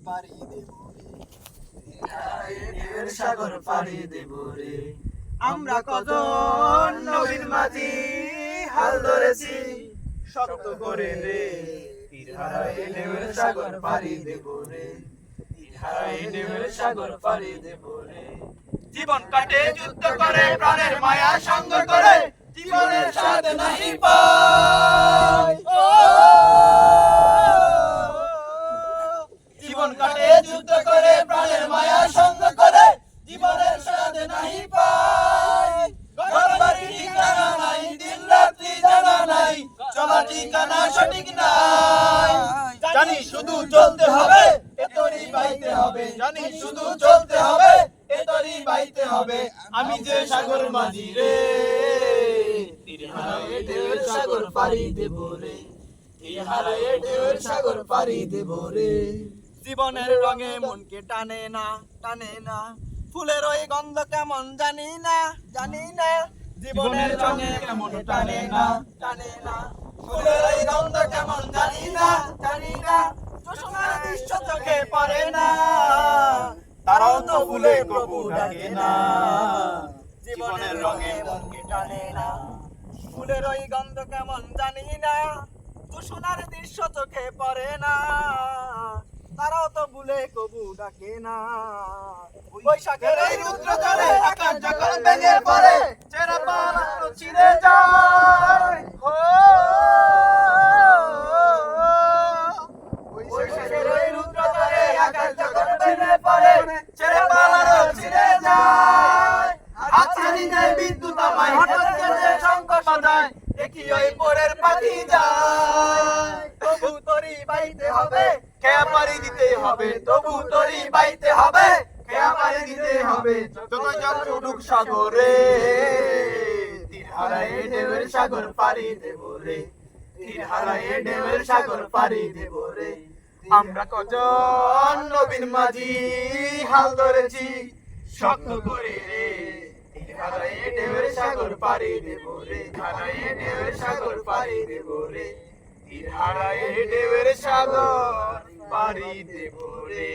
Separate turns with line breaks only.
পাড়ি দেব রে, ঢেউয়ের সাগর পাড়ি দেব রে। আমরা কজন নবীন মাঝি হাল ধরেছি শক্ত করে রে, তীর হারায় ঢেউয়ের সাগর পাড়ি দেব রে, তীর হারায় ঢেউয়ের সাগর পাড়ি দেব রে। জীবন কাটে যুদ্ধ করে, প্রাণের মায়া সঙ্গ করে, জীবনের স্বাদ নাহি পাই। জীবন কাটে যুদ্ধ করে, প্রাণের মায়া সঙ্গ করে, জীবনের স্বাদ নাহি পাই। ঘর বাড়ি ঠিকানা নাই, দিন রাত্রি জানা নাই, চলা ঠিকানা সঠিক নাই। জানি শুধু চলতে হবে, এ তরি বাইতে হবে, জানি শুধু চলতে হবে, এ তরি বাইতে হবে। আমি যে সাগর মাঝি রে, তীর হারায় ঢেউয়ের সাগর পাড়ি দেব রে, তীর হারায় ঢেউয়ের সাগর পাড়ি দেব রে। জীবনের রঙে মনকে টানে না, টানে না, ফুলের ওই গন্ধ কেমন জানি না, জানি না। জীবনের রঙে কেমন টানে না, টানে না, ফুলের ওই গন্ধ কেমন জানি না, জানি না। জোছনার দৃশ্য চোখে পড়ে না, তারাও তো ভুলে কবু ডাকে না। জীবনের রঙে মনকে টানে না, ফুলের ওই গন্ধ কেমন জানি না, জোছনার দৃশ্য চোখে পড়ে না, তারাও তো ভুলে কবু ডাকে না। বৈশাখের এই রুদ্র জলে আকাশ যখন ভেঙে পড়ে, ছেঁড়া পালানো ছিঁড়ে যায়। বৈশাখের এই রুদ্র জলে আকাশ যখন ভেঙে পড়ে, ছেঁড়া পালানো ছিঁড়ে যায়। হাত ছাড়ি যায় বিদ্যুৎ আমায়, হঠাৎ করে শঙ্খ বাজায়, দেখি ওই পরের পাখি যায়। তবু তরি বাইতে হবে, খেয়া পাড়ি দিতে হবে, তবু তরি বাইতে হবে, খেয়া পাড়ি দিতে হবে। যত জল উঠুক সাগরে, তীর হারায় ঢেউয়ের সাগর পাড়ি দেব রে, তীর হারায় ঢেউয়ের সাগর পাড়ি দেব রে। আমরা কজন নবীন মাঝি হাল ধরেছি শক্ত করে রে, তীর হারায় ঢেউয়ের সাগর পাড়ি দেব রে, হারায় ঢেউয়ের সাগর পাড়ি দেব রে, তীর হারায় ঢেউয়ের সাগর পাড়ি দেব রে।